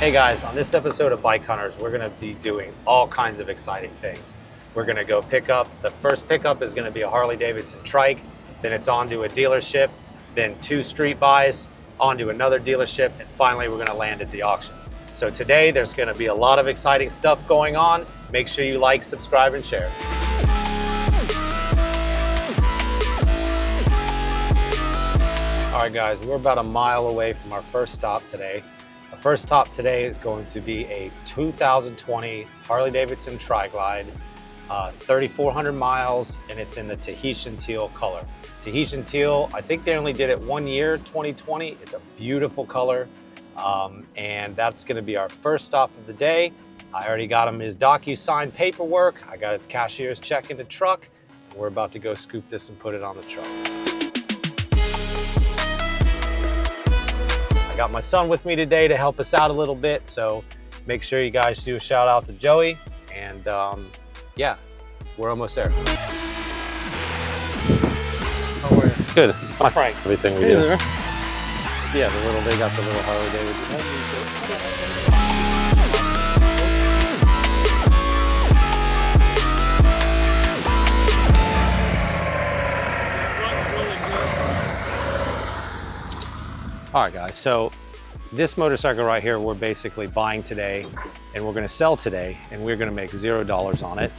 Hey guys, on this episode of Bike Hunters, we're gonna be doing all kinds of exciting things. We're gonna go pick up, the first pickup is gonna be a Harley-Davidson trike, then it's on to a dealership, then 2 street buys, on to another dealership, and finally we're gonna land at the auction. So today there's gonna be a lot of exciting stuff going on. Make sure you like, subscribe, and share. All right guys, we're about a mile away from our first stop today. Our first stop today is going to be a 2020 Harley-Davidson Tri-Glide, 3,400 miles, and it's in the Tahitian teal color. Tahitian teal, I think they only did it 1 year, 2020. It's a beautiful color, and that's gonna be our first stop of the day. I already got him his DocuSign paperwork. I got his cashier's check in the truck. And we're about to go scoop this and put it on the truck. I got my son with me today to help us out a little bit, so make sure you guys do a shout out to Joey, and yeah, we're almost there. How are you? Good, it's fine. Frank. Everything we Hey do. there. Yeah, they got the little Harley Davidson. All right guys, so this motorcycle right here, we're basically buying today and we're gonna sell today, and we're gonna make $0 on it.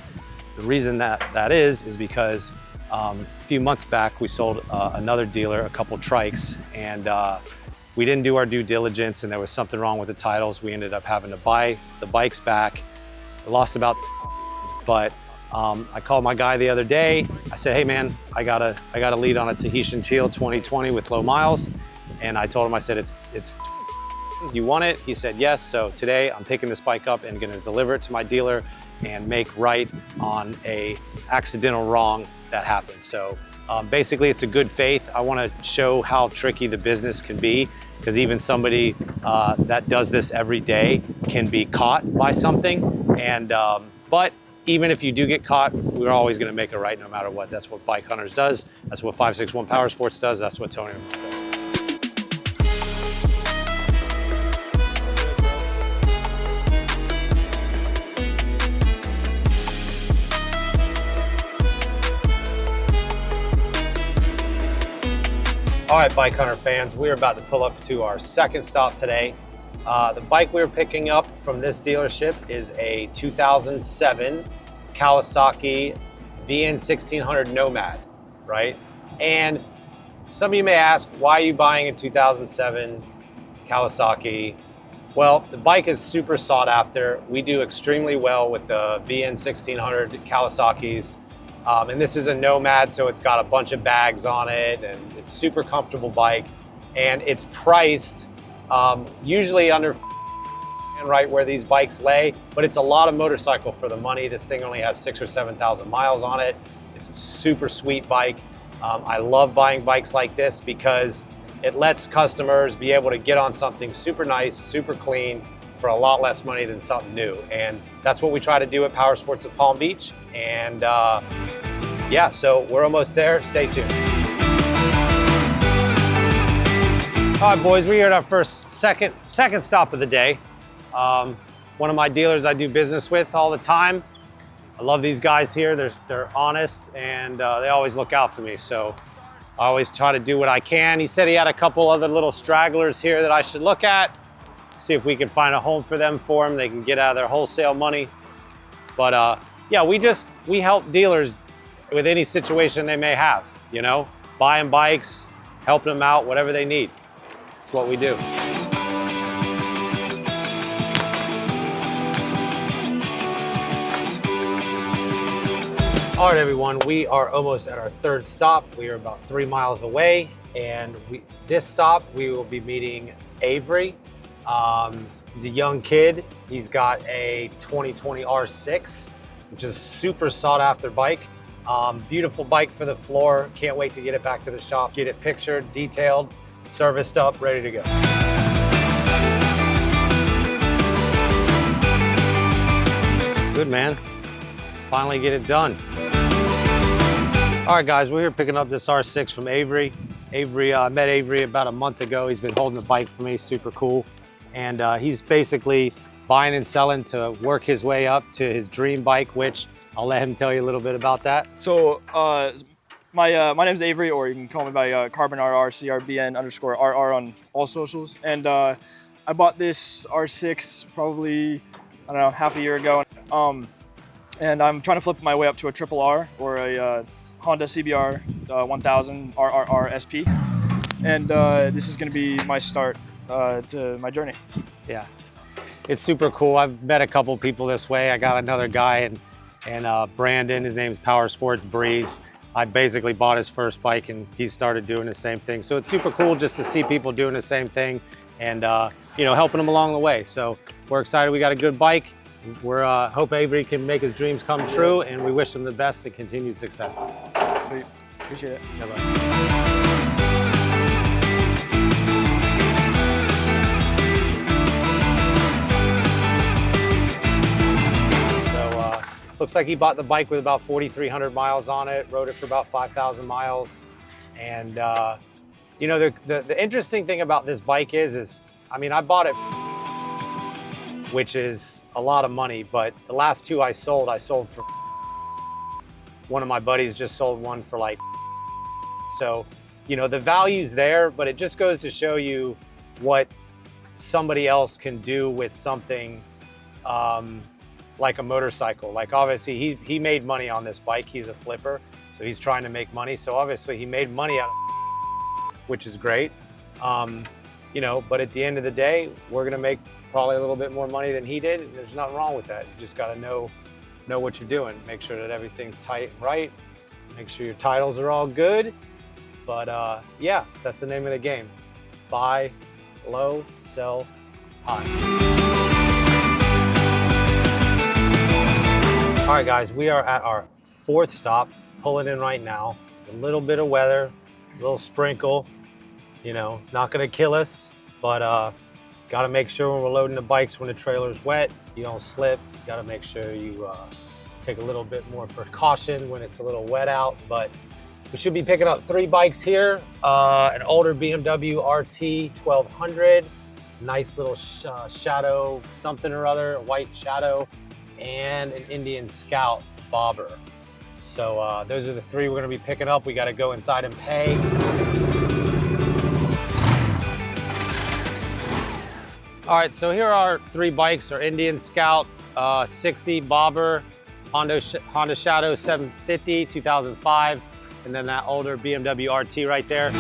The reason that is because a few months back, we sold another dealer a couple trikes, and we didn't do our due diligence, and there was something wrong with the titles. We ended up having to buy the bikes back. I lost about, but I called my guy the other day. I said, hey man, I got a lead on a Tahitian teal 2020 with low miles. And I told him, I said, it's you want it? He said yes. So today I'm picking this bike up and gonna deliver it to my dealer and make right on a accidental wrong that happened. So basically it's a good faith. I wanna show how tricky the business can be, because even somebody that does this every day can be caught by something. And but even if you do get caught, we're always gonna make it right no matter what. That's what Bike Hunters does. That's what 561 Powersports does. That's what Tony does. All right, Bike Hunter fans, we're about to pull up to our second stop today. The bike we're picking up from this dealership is a 2007 Kawasaki VN 1600 Nomad, right? And some of you may ask, why are you buying a 2007 Kawasaki? Well, the bike is super sought after. We do extremely well with the VN 1600 Kawasaki's. And this is a Nomad, so it's got a bunch of bags on it, and it's super comfortable bike, and it's priced usually under right where these bikes lay, but it's a lot of motorcycle for the money. This thing only has 6,000 or 7,000 miles on it. It's a super sweet bike. I love buying bikes like this because it lets customers be able to get on something super nice, super clean, for a lot less money than something new. And that's what we try to do at Powersports of Palm Beach. And yeah, so we're almost there. Stay tuned. All right, boys, we're here at our second stop of the day. One of my dealers I do business with all the time. I love these guys here. They're honest, and they always look out for me. So I always try to do what I can. He said he had a couple other little stragglers here that I should look at, see if we can find a home for them for them. They can get out of their wholesale money. But yeah, we help dealers with any situation they may have, you know, buying bikes, helping them out, whatever they need. It's what we do. All right, everyone, we are almost at our third stop. We are about 3 miles away, and this stop, we will be meeting Avery. He's a young kid. He's got a 2020 R6, which is a super sought after bike. Beautiful bike for the floor. Can't wait to get it back to the shop, get it pictured, detailed, serviced up, ready to go. Good, man. Finally get it done. All right, guys, we're here picking up this R6 from Avery. I met Avery about a month ago. He's been holding the bike for me, super cool. and he's basically buying and selling to work his way up to his dream bike, which I'll let him tell you a little bit about that. So my name's Avery, or you can call me by Carbon RR, CRBN_RR on all socials. And I bought this R6 probably, I don't know, half a year ago. And I'm trying to flip my way up to a triple R or a Honda CBR 1000 RRR SP. And this is going to be my start to my journey. Yeah, it's super cool. I've met a couple people this way. I got another guy and Brandon, his name's Powersports Breeze. I basically bought his first bike and he started doing the same thing. So it's super cool just to see people doing the same thing and you know, helping them along the way. So we're excited we got a good bike. We're hope Avery can make his dreams come true, and we wish him the best and continued success. Sweet. Appreciate it. Bye-bye. Looks like he bought the bike with about 4,300 miles on it, rode it for about 5,000 miles. And you know, the interesting thing about this bike is I mean, I bought it, which is a lot of money, but the last two I sold for, one of my buddies just sold one for like, so, you know, the value's there, but it just goes to show you what somebody else can do with something like a motorcycle. Like obviously he made money on this bike. He's a flipper, so he's trying to make money. So obviously he made money out of it, which is great. You know, but at the end of the day, we're gonna make probably a little bit more money than he did. And there's nothing wrong with that. You just gotta know what you're doing. Make sure that everything's tight and right. Make sure your titles are all good. But yeah, that's the name of the game. Buy low, sell high. All right, guys, we are at our fourth stop, pulling in right now. A little bit of weather, a little sprinkle. You know, it's not gonna kill us, but gotta make sure when we're loading the bikes, when the trailer's wet, you don't slip. You gotta make sure you take a little bit more precaution when it's a little wet out, but we should be picking up 3 bikes here. An older BMW RT 1200, nice little Shadow something or other, a white Shadow, and an Indian Scout bobber. So those are the 3 we're gonna be picking up. We gotta go inside and pay. All right, so here are our 3 bikes, our Indian Scout 60 bobber, Honda Shadow 750 2005, and then that older BMW RT right there.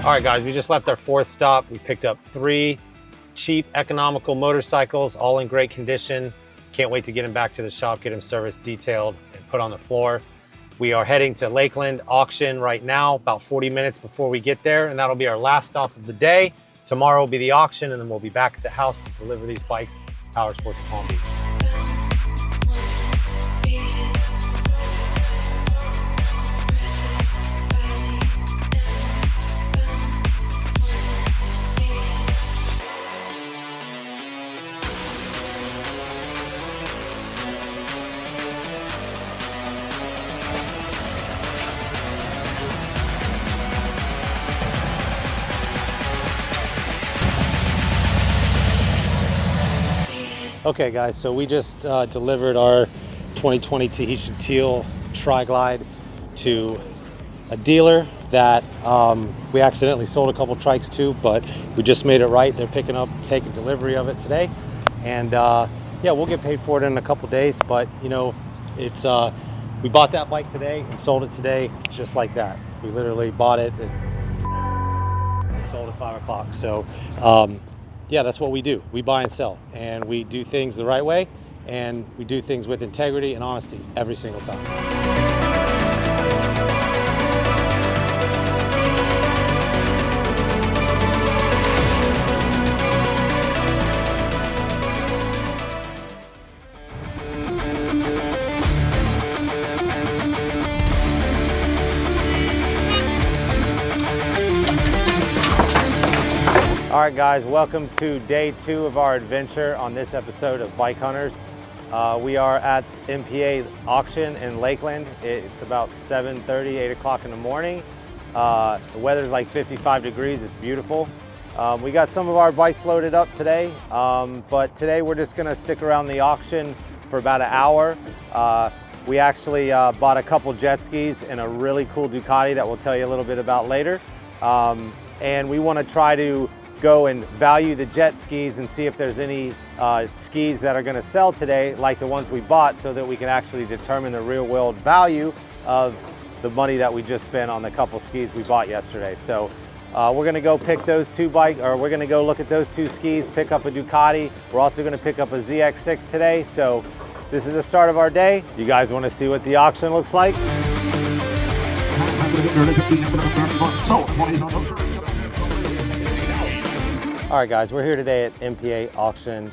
All right, guys, we just left our 4th stop. We picked up 3 cheap, economical motorcycles, all in great condition. Can't wait to get them back to the shop, get them serviced, detailed, and put on the floor. We are heading to Lakeland auction right now, about 40 minutes before we get there, and that'll be our last stop of the day. Tomorrow will be the auction, and then we'll be back at the house to deliver these bikes, Powersports Palm Beach. Okay guys, so we just delivered our 2020 Tahitian Teal Tri-Glide to a dealer that we accidentally sold a couple trikes to, but we just made it right. They're taking delivery of it today. And yeah, we'll get paid for it in a couple days, but you know, it's we bought that bike today and sold it today just like that. We literally bought it and sold at 5 o'clock. So yeah, that's what we do. We buy and sell, and we do things the right way, and we do things with integrity and honesty every single time. All right, guys, welcome to day 2 of our adventure on this episode of Bike Hunters. We are at MPA auction in Lakeland. It's about 7:30, 8 o'clock in the morning. The weather's like 55 degrees, it's beautiful. We got some of our bikes loaded up today, but today we're just gonna stick around the auction for about an hour. We actually bought a couple jet skis and a really cool Ducati that we'll tell you a little bit about later. And we wanna try to go and value the jet skis and see if there's any skis that are gonna sell today like the ones we bought, so that we can actually determine the real world value of the money that we just spent on the couple skis we bought yesterday. So we're gonna go pick those we're gonna go look at those 2 skis, pick up a Ducati. We're also gonna pick up a ZX6 today. So this is the start of our day. You guys wanna see what the auction looks like? All right, guys, we're here today at MPA auction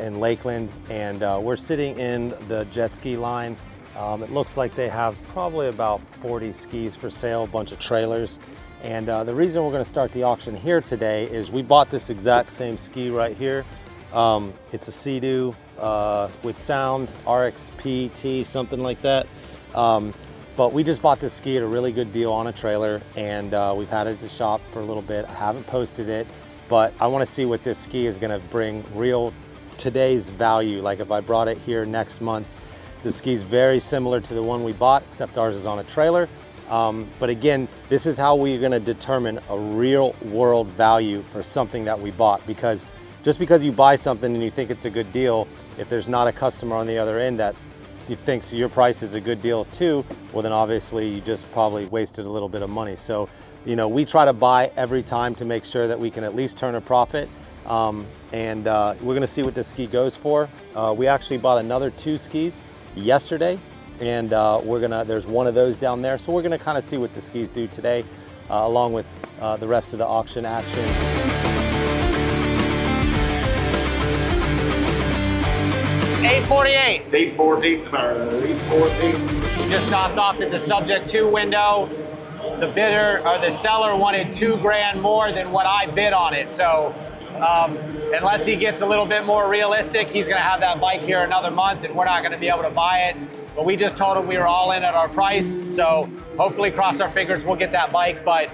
in Lakeland, and we're sitting in the jet ski line. It looks like they have probably about 40 skis for sale, a bunch of trailers. And the reason we're gonna start the auction here today is we bought this exact same ski right here. It's a Sea-Doo with sound, RXPT, something like that. But we just bought this ski at a really good deal on a trailer, and we've had it at the shop for a little bit. I haven't posted it, but I wanna see what this ski is gonna bring real today's value. Like if I brought it here next month, the ski's very similar to the one we bought, except ours is on a trailer. But again, this is how we're gonna determine a real world value for something that we bought, because just because you buy something and you think it's a good deal, if there's not a customer on the other end that thinks your price is a good deal too, well then obviously you just probably wasted a little bit of money. So, you know, we try to buy every time to make sure that we can at least turn a profit. We're gonna see what this ski goes for. We actually bought another 2 skis yesterday, and there's one of those down there. So we're gonna kind of see what the skis do today, along with the rest of the auction action. 848. 848. We just stopped off at the subject 2 window. The bidder or the seller wanted $2 grand more than what I bid on it. So unless he gets a little bit more realistic, he's gonna have that bike here another month and we're not gonna be able to buy it. But we just told him we were all in at our price. So hopefully, cross our fingers, we'll get that bike. But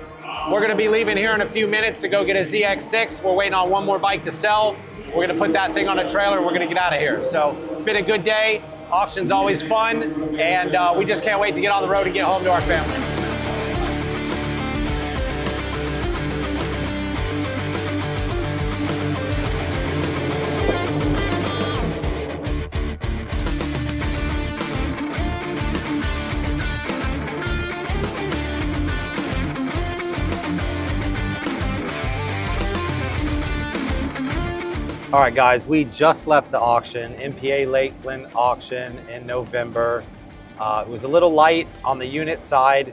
we're gonna be leaving here in a few minutes to go get a ZX6. We're waiting on one more bike to sell. We're gonna put that thing on a trailer and we're gonna get out of here. So it's been a good day. Auction's always fun. And we just can't wait to get on the road and get home to our family. All right, guys, we just left the auction, MPA Lakeland auction in November. It was a little light on the unit side.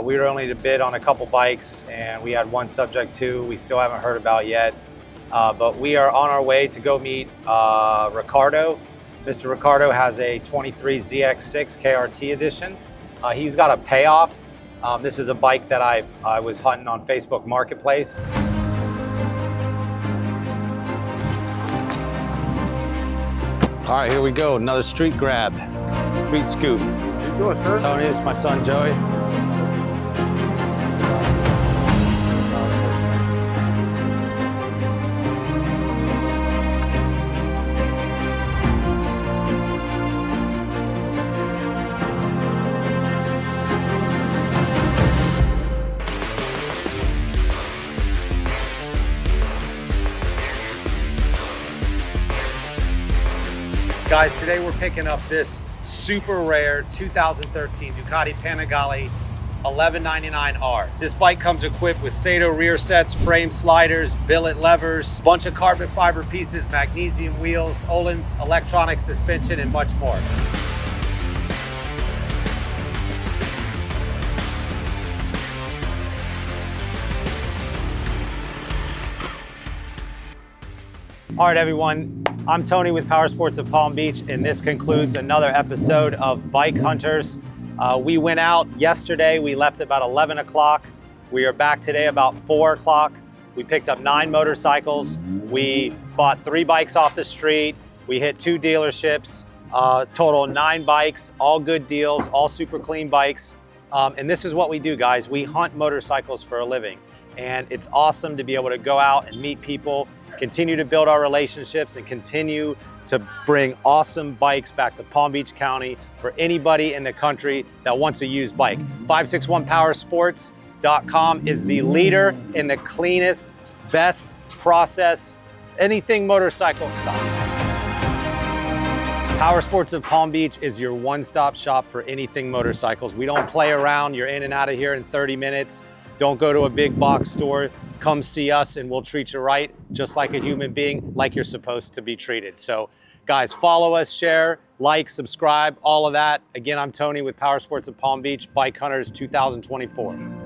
We were only to bid on a couple bikes, and we had one subject 2 we still haven't heard about yet. But we are on our way to go meet Ricardo. Mr. Ricardo has a 23 ZX6 KRT edition. He's got a payoff. This is a bike that I was hunting on Facebook Marketplace. All right, here we go. Another street grab, street scoop. How you doing, sir? Tony, this is my son, Joey. Guys, today we're picking up this super rare 2013 Ducati Panigale 1199R. This bike comes equipped with Sato rear sets, frame sliders, billet levers, bunch of carbon fiber pieces, magnesium wheels, Öhlins electronic suspension, and much more. All right, everyone. I'm Tony with Powersports of Palm Beach, and this concludes another episode of Bike Hunters. We went out yesterday. We left about 11 o'clock. We are back today about 4 o'clock. We picked up 9 motorcycles. We bought 3 bikes off the street. We hit 2 dealerships, total 9 bikes, all good deals, all super clean bikes. And this is what we do, guys. We hunt motorcycles for a living. And it's awesome to be able to go out and meet people, continue to build our relationships, and continue to bring awesome bikes back to Palm Beach County for anybody in the country that wants a used bike. 561powersports.com is the leader in the cleanest, best process, anything motorcycle stuff. Powersports of Palm Beach is your one-stop shop for anything motorcycles. We don't play around. You're in and out of here in 30 minutes. Don't go to a big box store. Come see us and we'll treat you right, just like a human being, like you're supposed to be treated. So guys, follow us, share, like, subscribe, all of that. Again, I'm Tony with Powersports of Palm Beach, Bike Hunters 2024.